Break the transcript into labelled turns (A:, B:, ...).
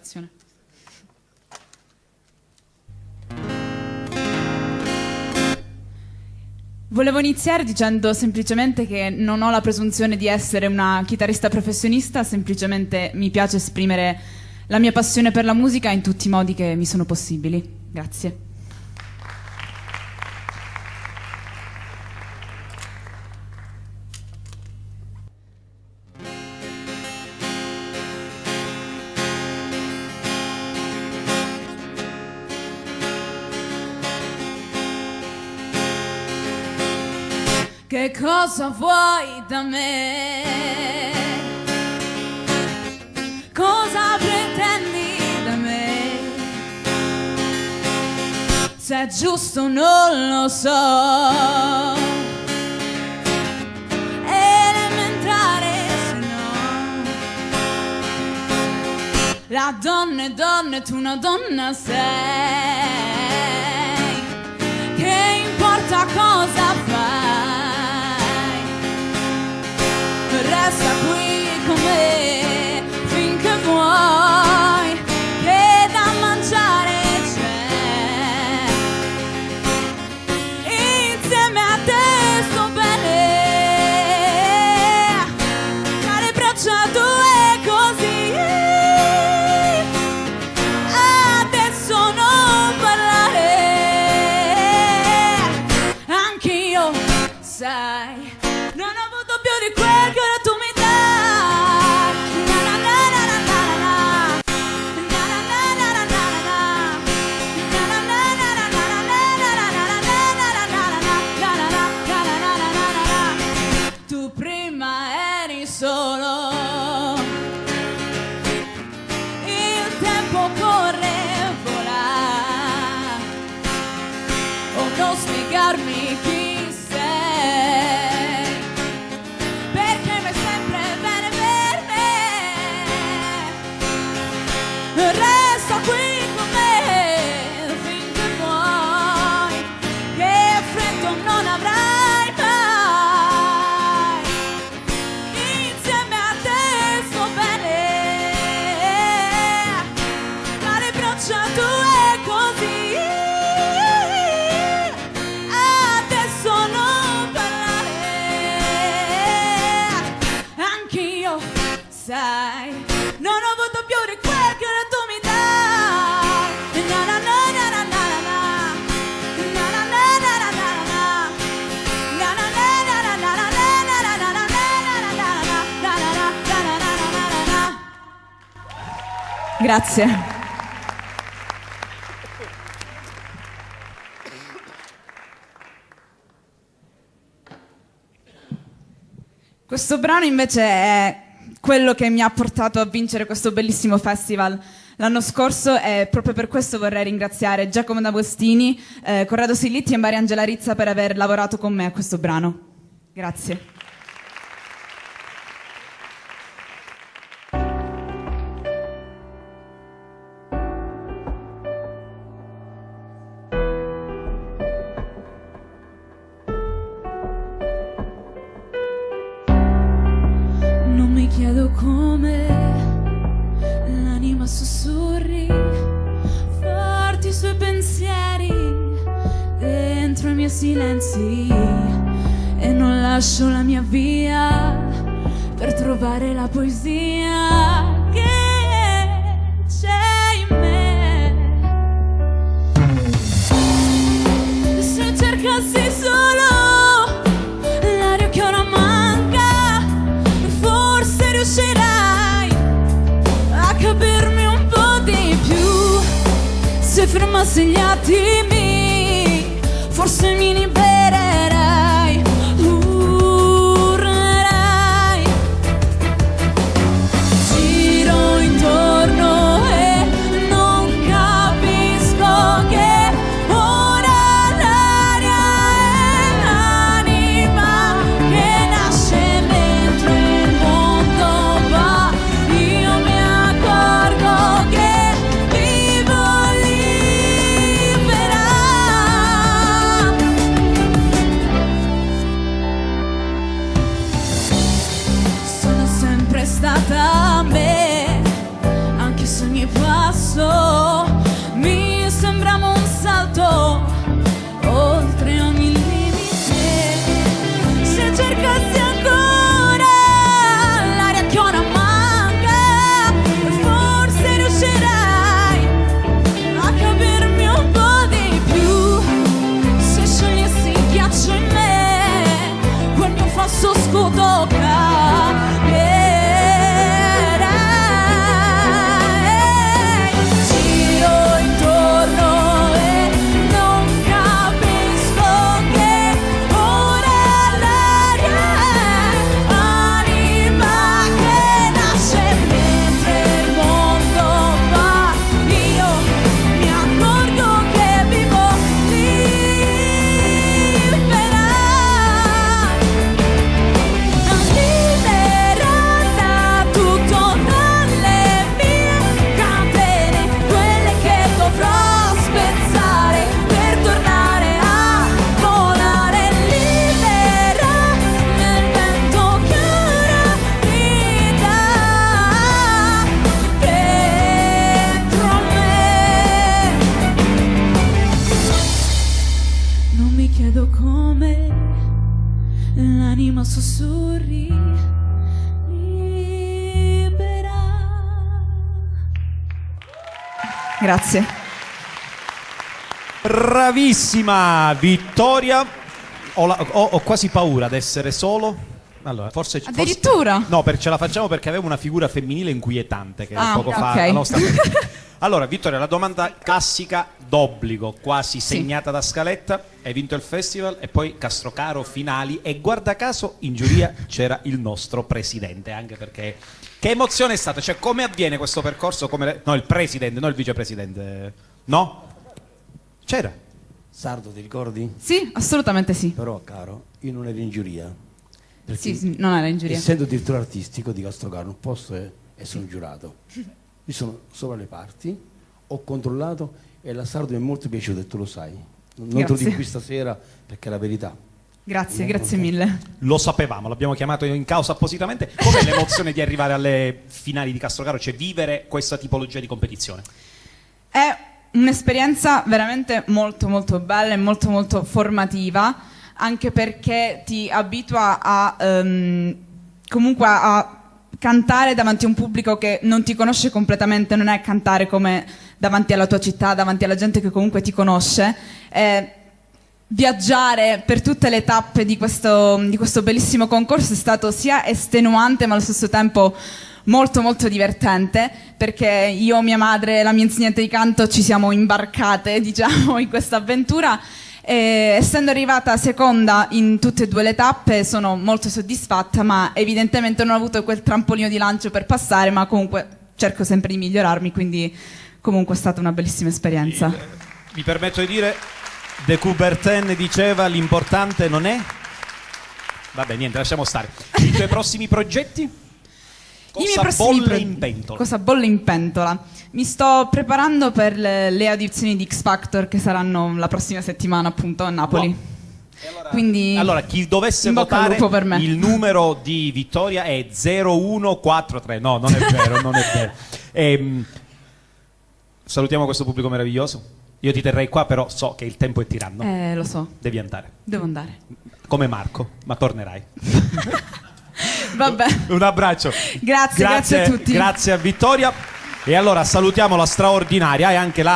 A: collaborazione. Volevo iniziare dicendo semplicemente che non ho la presunzione di essere una chitarrista professionista, semplicemente mi piace esprimere la mia passione per la musica in tutti i modi che mi sono possibili. Grazie. Che cosa vuoi da me? Cosa pretendi da me? Se è giusto non lo so. Elementare se no. La donna è donna e tu una donna sei. Che importa cosa fai? Resta qui con me finché vuoi, che da mangiare c'è. Insieme a te sto bene, tra le braccia tue così. Adesso non parlare, anch'io sai. Non ho avuto più di quel che ora tu mi dai. Na na na na na na na. Na na na na na na na. Na na na na na na na. Tu prima eri solo. Il tempo corre, vola. O non spiegarmi chi sei, perché vai sempre bene per me. Resta qui con me finché vuoi, che freddo non avrai mai. Insieme a te sto bene, tra le braccia tue così. Adesso non parlare, anch'io sai. Non ho avuto più di quel che ora tu mi dai. Na na na na na na na. Na na na na na na na. Na na na na na na na na na na. Grazie. Questo brano invece è quello che mi ha portato a vincere questo bellissimo festival l'anno scorso, e proprio per questo vorrei ringraziare Giacomo D'Agostini, Corrado Sillitti e Mariangela Rizza per aver lavorato con me a questo brano. Grazie. Non mi chiedo come l'anima sussurri forti i suoi pensieri dentro i miei silenzi, e non lascio la mia via per trovare la poesia che c'è in me. Se cercassi solo l'aria che ora manca, forse riuscirai a capirmi un po' di più. Se fermassi gli attimi, forse mi libererai. Urlerai. Giro intorno e non capisco che ora l'aria è l'anima che nasce mentre il mondo va. Io mi accorgo che vivo libera. l'anima sussurri libera. Grazie.
B: Bravissima Vittoria. Ho quasi paura di essere solo. Allora, forse
A: addirittura?
B: No, ce la facciamo perché avevo una figura femminile inquietante che poco fa
A: okay.
B: la nostra. Allora, Vittoria, la domanda classica d'obbligo, quasi segnata da scaletta. Hai vinto il festival e poi Castrocaro finali e guarda caso in giuria c'era il nostro presidente, anche perché che emozione è stata? Cioè, come avviene questo percorso? No, il presidente, non il vicepresidente. No? C'era.
C: Sardo, ti ricordi?
A: Sì, assolutamente sì.
C: Però, caro, io non ero in giuria.
A: Sì, non era in giuria.
C: Essendo direttore artistico di Castrocaro, non posso essere un giurato. Io sono sopra le parti, ho controllato e la Sardo mi è molto piaciuta e tu lo sai. Non te lo dico qui stasera perché è la verità.
A: Grazie, grazie mille.
B: Lo sapevamo, l'abbiamo chiamato in causa appositamente. Com'è l'emozione di arrivare alle finali di Castrocaro, cioè vivere questa tipologia di competizione?
A: È un'esperienza veramente molto molto bella e molto molto formativa, anche perché ti abitua a comunque a cantare davanti a un pubblico che non ti conosce completamente, non è cantare come davanti alla tua città, davanti alla gente che comunque ti conosce. Viaggiare per tutte le tappe di questo bellissimo concorso è stato sia estenuante ma allo stesso tempo molto molto divertente, perché io, mia madre e la mia insegnante di canto ci siamo imbarcate, diciamo, in questa avventura. E, essendo arrivata seconda in tutte e due le tappe, sono molto soddisfatta, ma evidentemente non ho avuto quel trampolino di lancio per passare, ma comunque cerco sempre di migliorarmi, quindi comunque è stata una bellissima esperienza.
B: Mi permetto di dire, De Coubertin diceva l'importante non è... Vabbè, niente, lasciamo stare. I tuoi prossimi progetti? Cosa bolle in pentola? Cosa
A: bolle in pentola? Mi sto preparando per le audizioni di X Factor che saranno la prossima settimana appunto a Napoli.
B: Wow.
A: Quindi,
B: allora, chi dovesse votare il numero di Vittoria è 0143. No, non è vero, non è vero. Salutiamo questo pubblico meraviglioso. Io ti terrei qua, però so che il tempo è tiranno.
A: Lo so.
B: Devi andare.
A: Devo andare.
B: Come Marco, ma tornerai.
A: Vabbè.
B: Un abbraccio.
A: Grazie a tutti.
B: Grazie a Vittoria. E allora salutiamo la straordinaria e anche la